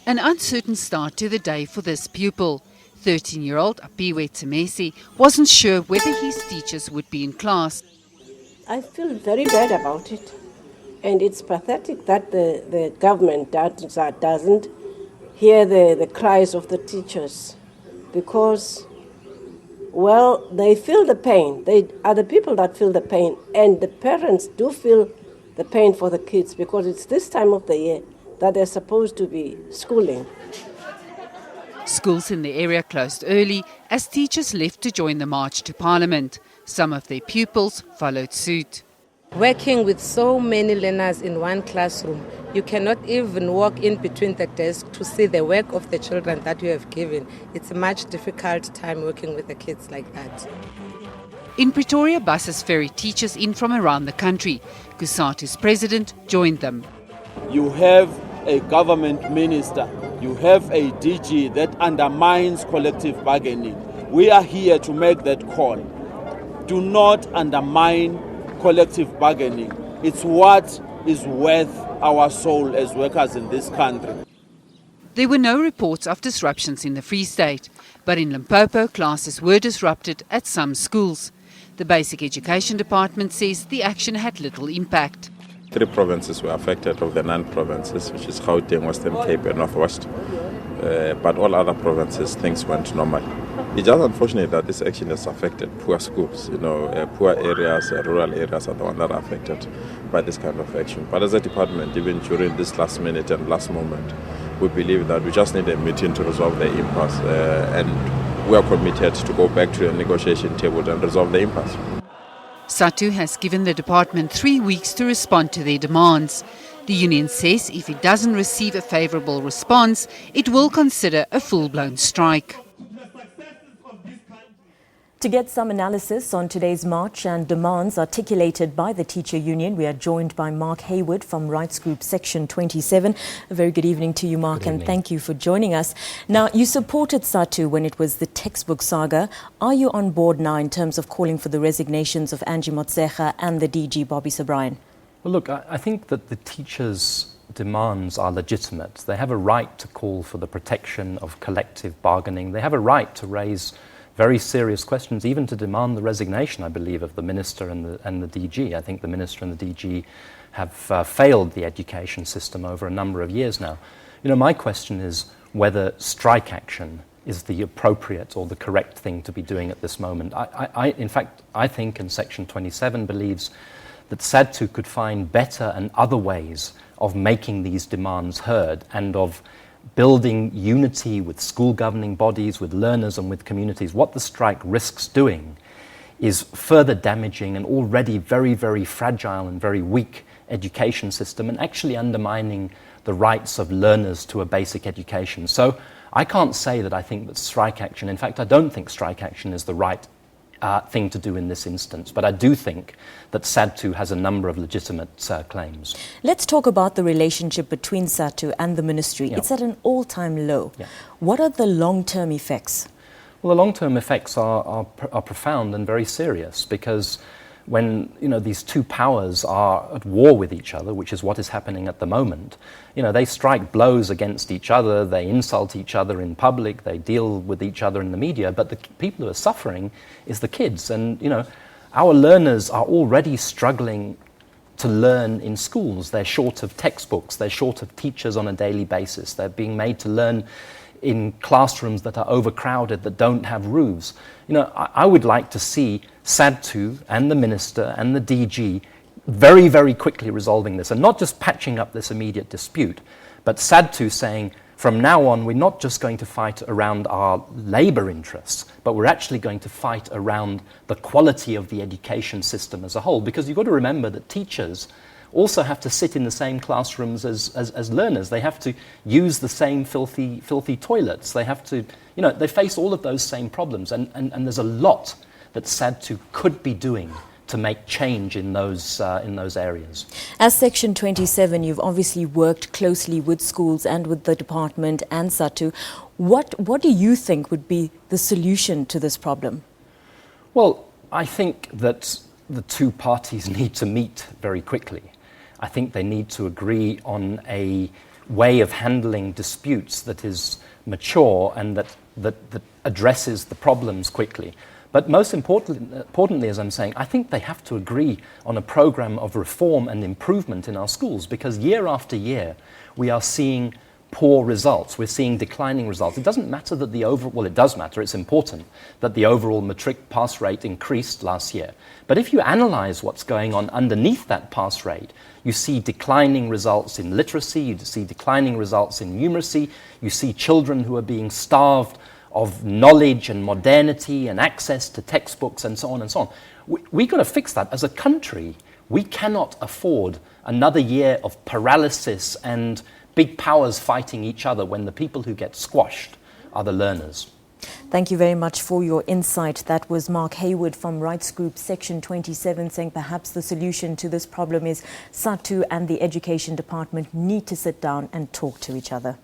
An uncertain start to the day for this pupil. 13-year-old Apiwe Temesi wasn't sure whether his teachers would be in class. I feel very bad about it. And it's pathetic that the government doesn't hear the cries of the teachers because, well, they feel the pain. They are the people that feel the pain. And the parents do feel the pain for the kids because it's this time of the year that they're supposed to be schooling. Schools in the area closed early as teachers left to join the march to Parliament. Some of their pupils followed suit. Working with so many learners in one classroom, you cannot even walk in between the desks to see the work of the children that you have given. It's a much difficult time working with the kids like that. In Pretoria, buses ferry teachers in from around the country. COSATU's president joined them. You have a government minister, you have a DG that undermines collective bargaining. We are here to make that call. Do not undermine collective bargaining. It's what is worth our soul as workers in this country. There were no reports of disruptions in the Free State, but in Limpopo, classes were disrupted at some schools. The Basic Education Department says the action had little impact. 3 provinces were affected of the 9 provinces, which is Gauteng, Western Cape and Northwest. But all other provinces, things went normal. It's just unfortunate that this action has affected poor schools. Poor areas, rural areas are the ones that are affected by this kind of action. But as a department, even during this last minute and last moment, we believe that we just need a meeting to resolve the impasse. And we are committed to go back to the negotiation table and resolve the impasse. SADTU has given the department 3 weeks to respond to their demands. The union says if it doesn't receive a favourable response, it will consider a full-blown strike. To get some analysis on today's march and demands articulated by the teacher union, we are joined by Mark Hayward from Rights Group Section 27. A very good evening to you, Mark, and thank you for joining us. Now, you supported SADTU when it was the textbook saga. Are you on board now in terms of calling for the resignations of Angie Motshekga and the DG Bobby Soobrayan? Well, look, I think that the teachers' demands are legitimate. They have a right to call for the protection of collective bargaining. They have a right to raise very serious questions, even to demand the resignation, I believe, of the Minister and the DG. I think the Minister and the DG have failed the education system over a number of years now. My question is whether strike action is the appropriate or the correct thing to be doing at this moment. In fact, I think, and Section 27 believes, that SADTU could find better and other ways of making these demands heard and of building unity with school governing bodies, with learners and with communities. What the strike risks doing is further damaging an already very, very fragile and very weak education system and actually undermining the rights of learners to a basic education. So I can't say that I think that strike action, in fact, I don't think strike action is the right thing to do in this instance. But I do think that SADTU has a number of legitimate claims. Let's talk about the relationship between SADTU and the ministry. Yeah. It's at an all-time low. Yeah. What are the long-term effects? Well, the long-term effects are profound and very serious because when these two powers are at war with each other, which is what is happening at the moment, they strike blows against each other, they insult each other in public, they deal with each other in the media, but the people who are suffering is the kids. And our learners are already struggling to learn in schools. They're short of textbooks, they're short of teachers on a daily basis, they're being made to learn in classrooms that are overcrowded, that don't have roofs. I would like to see SADTU and the Minister and the DG very, very quickly resolving this, and not just patching up this immediate dispute, but SADTU saying, from now on, we're not just going to fight around our labour interests, but we're actually going to fight around the quality of the education system as a whole. Because you've got to remember that teachers also have to sit in the same classrooms as learners. They have to use the same filthy toilets. They have to, they face all of those same problems. And there's a lot that SADTU could be doing to make change in those areas. As Section 27, you've obviously worked closely with schools and with the department and SADTU. What do you think would be the solution to this problem? Well, I think that the two parties need to meet very quickly. I think they need to agree on a way of handling disputes that is mature and that addresses the problems quickly. But most importantly, as I'm saying, I think they have to agree on a program of reform and improvement in our schools, because year after year we are seeing poor results. We're seeing declining results. It doesn't matter that well, it does matter, it's important that the overall matric pass rate increased last year. But if you analyze what's going on underneath that pass rate, you see declining results in literacy, you see declining results in numeracy, you see children who are being starved of knowledge and modernity and access to textbooks and so on and so on. We've got to fix that as a country. We cannot afford another year of paralysis and big powers fighting each other when the people who get squashed are the learners. Thank you very much for your insight. That was Mark Haywood from Rights Group Section 27, saying perhaps the solution to this problem is SADTU and the Education Department need to sit down and talk to each other.